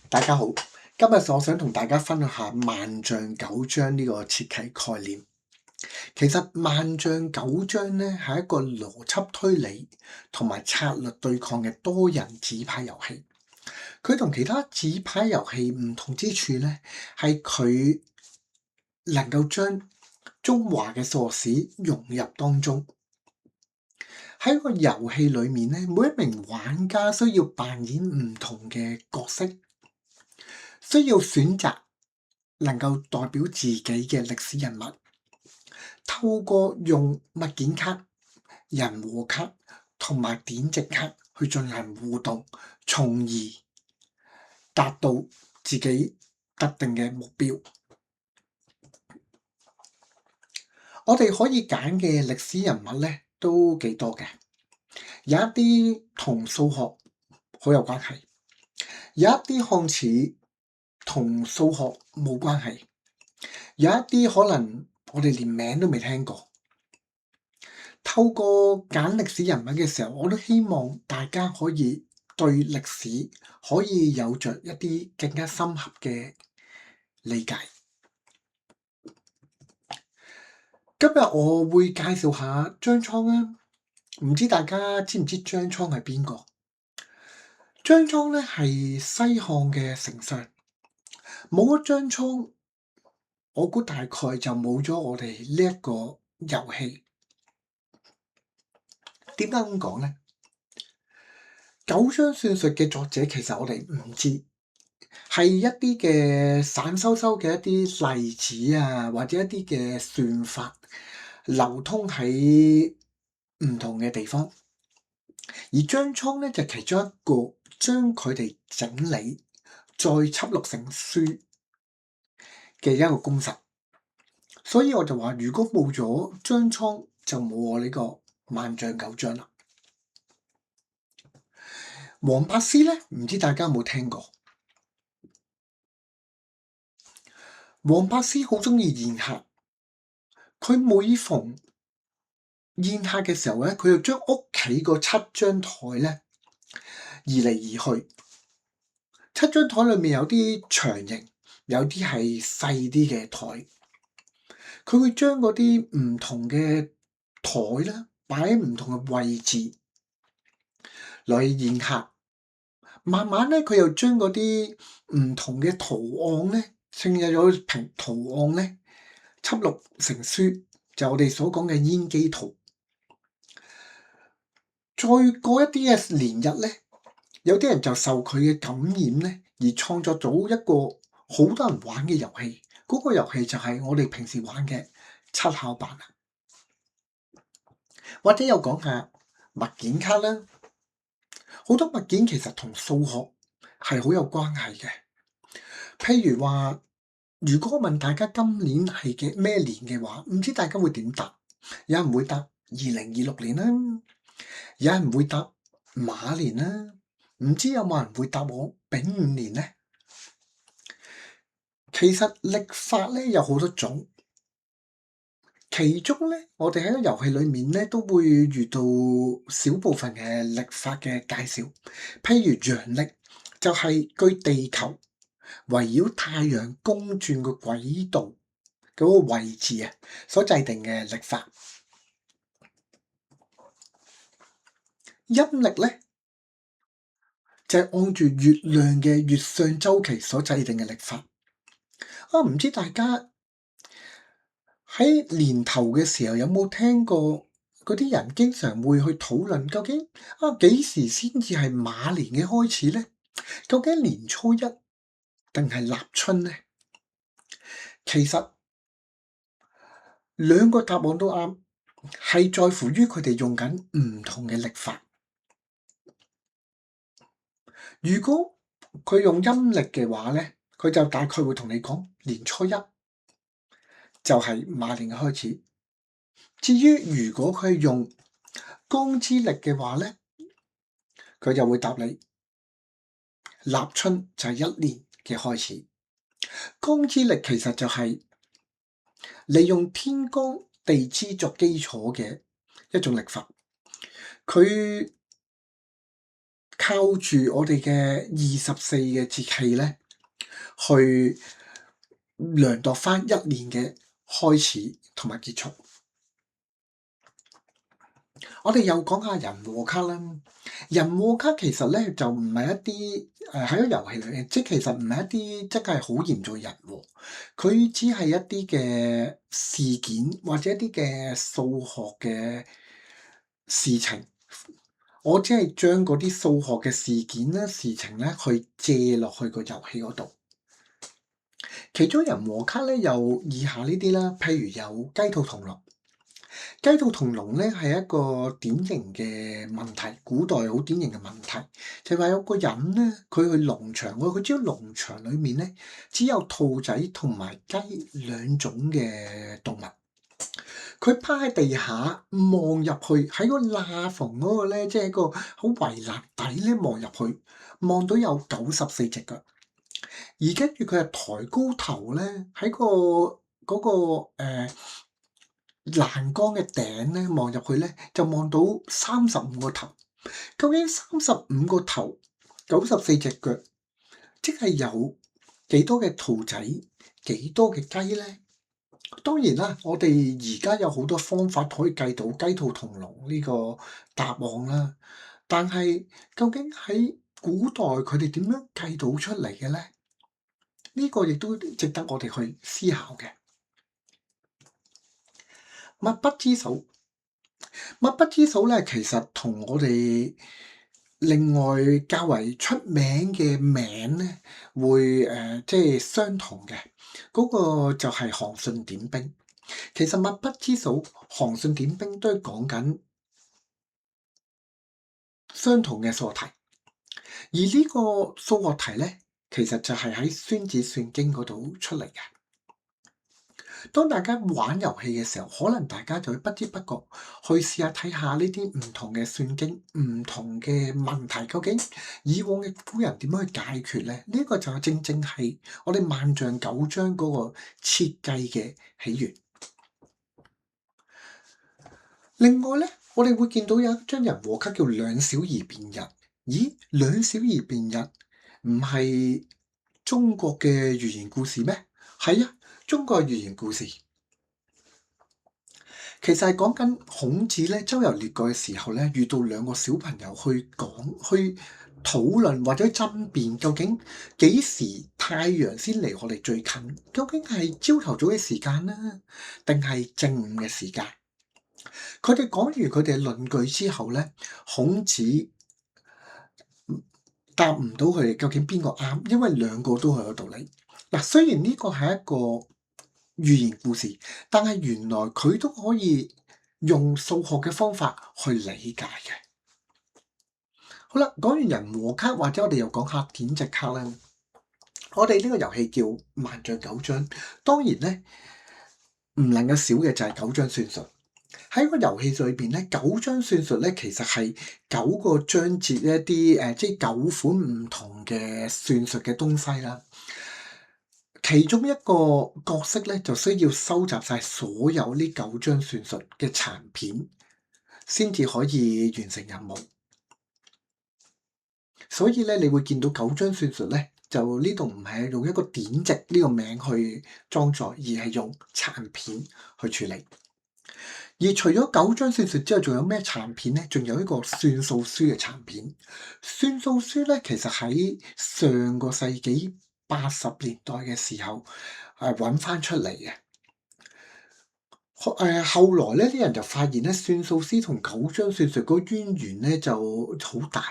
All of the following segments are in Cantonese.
大家好，今日我想同大家分享下萬象九章呢個設計概念。其實萬象九章咧係一個邏輯推理同埋策略對抗嘅多人紙牌遊戲。佢同其他紙牌遊戲唔同之處咧，係佢能夠將中華嘅數學史融入當中。喺個遊戲裏面咧，每一名玩家需要扮演唔同嘅角色。需要選擇能夠代表自己嘅歷史人物，透過用物件卡、人和卡同埋典籍卡去進行互動，從而達到自己特定嘅目標。我哋可以揀嘅歷史人物咧都幾多嘅，有一啲同數學好有關係，有一啲看似同數學冇關係，有一啲可能我哋連名都未聽過。透過揀歷史人物嘅時候，我都希望大家可以對歷史可以有着一啲更加深刻嘅理解。今日我會介紹下張蒼啊，唔知大家知唔知張蒼係邊個？張蒼咧係西漢嘅丞相，冇咗張蒼，我估大概就冇咗我哋呢一個遊戲。點解咁講咧？九章算術嘅作者其實我哋唔知，係一啲嘅散修修嘅一啲例子啊，或者一啲嘅算法流通喺唔同嘅地方。而張蒼咧就其中一個將佢哋整理再輯錄成書嘅一個功臣。所以我就話，如果冇咗張蒼，就冇我呢個萬象九章啦。王柏斯咧，唔知大家有冇聽過？王柏斯好中意宴客，佢每逢宴客嘅時候咧，佢就將屋企個七張台咧移嚟移去。七張台裏面有啲長形，有啲係細啲嘅台。佢會將嗰啲唔同嘅台咧擺喺唔同嘅位置嚟宴客。慢慢咧，佢又將嗰啲唔同嘅圖案咧，剩有咗平圖案咧，輯錄成書，就我哋所講嘅煙機圖。再過一啲嘅年日咧，有啲人就受佢嘅感染咧，而創作咗一個好多人玩嘅遊戲。嗰個遊戲就係我哋平時玩嘅七巧板啊，或者又講下物件卡啦。好多物件其實同數學係好有關係嘅。譬如話，如果我問大家今年係嘅咩年嘅話，唔知大家會點答？有人會答2026年啦，有人會答馬年啦，唔知有冇人會答我丙午年呢？其實曆法咧有好多種，其中咧我哋喺個遊戲裏面咧都會遇到少部分嘅曆法嘅介紹。譬如陽曆就係據地球圍繞太陽公轉個軌道嗰個位置啊所制定嘅曆法。陰曆咧就係按住月亮嘅月相週期所制定嘅曆法。唔知大家喺年頭嘅時候有冇聽過嗰啲人經常會去討論究竟幾時先至係馬年嘅開始咧？究竟年初一定係立春咧？其實兩個答案都啱，係在乎於佢哋用緊唔同嘅曆法。如果佢用陰曆嘅話咧，佢就大概會同你講年初一就係馬年嘅開始。至於如果佢係用光之曆嘅話咧，佢就會答你立春就係一年嘅開始。光之曆其實就係利用天干地支作基礎嘅一種曆法。佢靠住我哋嘅24嘅節氣咧，去量度翻一年嘅開始同埋結束。我哋又講下人和卡啦。人和卡其實咧就唔係一啲喺個遊戲裏面，即係其實唔係一啲真係好嚴重嘅人和，佢只係一啲嘅事件或者一啲嘅數學嘅事情。我只係將嗰啲數學嘅事件咧、事情咧，去借落去個遊戲嗰度。其中人和卡咧有以下呢啲啦，譬如有雞兔同籠。雞兔同籠咧係一個典型嘅問題，古代好典型嘅問題，就係話有個人咧，佢去農場喎，佢知道農場裡面咧只有兔仔同埋雞兩種嘅動物。佢趴喺地下望入去，喺個罅縫嗰個咧，即係個好圍欄底咧望入去，望到有94隻腳，而跟住佢係抬高頭咧，喺嗰個欄杆嘅頂咧望入去咧，就望到35個頭。究竟35個頭、94隻腳，即係有幾多嘅兔仔、幾多嘅雞咧？當然啦，我哋而家有好多方法可以計到雞兔同籠呢個答案啦。但係究竟喺古代佢哋點樣計到出嚟嘅咧？呢個亦都值得我哋去思考嘅。墨筆之數，墨筆之數咧，其實同我哋另外較為出名嘅名咧，會即係相同嘅。嗰個就係韓信點兵。其實墨筆之數、韓信點兵都係講緊相同嘅數學題，而呢個數學題咧，其實就係喺《孫子算經》嗰度出嚟嘅。當大家玩遊戲嘅時候，可能大家就會不知不覺去試下睇下呢啲唔同嘅算經、唔同嘅問題，究竟以往嘅古人點樣去解決咧？呢個就正正係我哋萬象九章嗰個設計嘅起源。另外咧，我哋會見到有一張人和卡叫兩小兒辯日。咦，兩小兒辯日唔係中國嘅寓言故事咩？係啊，中國嘅寓言故事其實係講緊孔子咧周遊列國嘅時候咧，遇到兩個小朋友去討論或者爭辯，究竟幾時太陽先離我哋最近？究竟係朝頭早嘅時間啦，定係正午嘅時間？佢哋講完佢哋嘅論據之後咧，孔子答唔到佢哋究竟邊個啱，因為兩個都係有道理。嗱，雖然呢個係一個寓言故事，但係原來佢都可以用數學嘅方法去理解嘅。好啦，講完人和卡，或者我哋又講下典籍卡啦。我哋呢個遊戲叫萬象九章，當然咧唔能夠少嘅就係九章算術。喺個遊戲裏邊咧，九章算術咧其實係9個章節一啲即係9款唔同嘅算術嘅東西啦。其中一個角色咧就需要收集晒所有呢9章算術嘅殘片，先至可以完成任務。所以咧，你會見到9章算術咧，就呢度唔係用一個典籍呢個名去裝載，而係用殘片去處理。而除咗9章算術之外，仲有咩殘片咧？仲有一個算數書嘅殘片。算數書咧，其實喺上個世紀80年代嘅時候揾翻出嚟嘅。後來咧，啲人就發現咧，算數師同9章算術嗰個淵源咧就好大。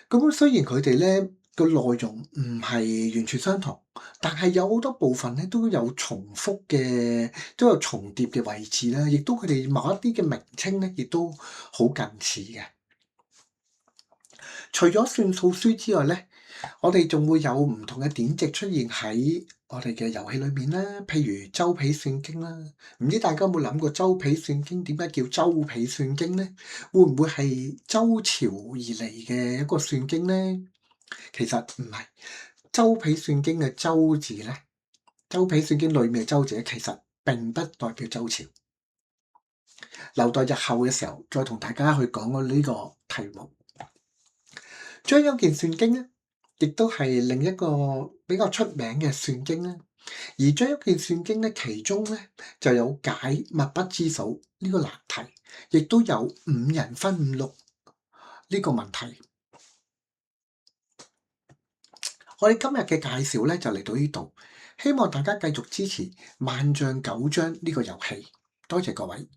咁雖然佢哋咧個內容唔係完全相同，但係有好多部分咧都有重複嘅，都有重疊嘅位置啦，亦都佢哋某一啲嘅名稱咧，亦都好近似嘅。除咗算數書之外咧，我哋仲會有唔同嘅典籍出現喺我哋嘅遊戲裏面啦，譬如周髀算經啦。唔知大家有冇諗過周髀算經點解叫周髀算經咧？會唔會係周朝而嚟嘅一個算經咧？其實唔係，周髀算經嘅周字咧，周髀算經裏面嘅周字其實並不代表周朝。留待日後嘅時候再同大家去講呢個題目。張幽鍵算經咧，亦都係另一個比較出名嘅算經啦。而張幽鍵算經咧，其中咧就有解密不知數呢個難題，亦都有五人分五六呢個問題。我哋今日嘅介紹咧就嚟到呢度，希望大家繼續支持萬象九章呢個遊戲。多謝各位。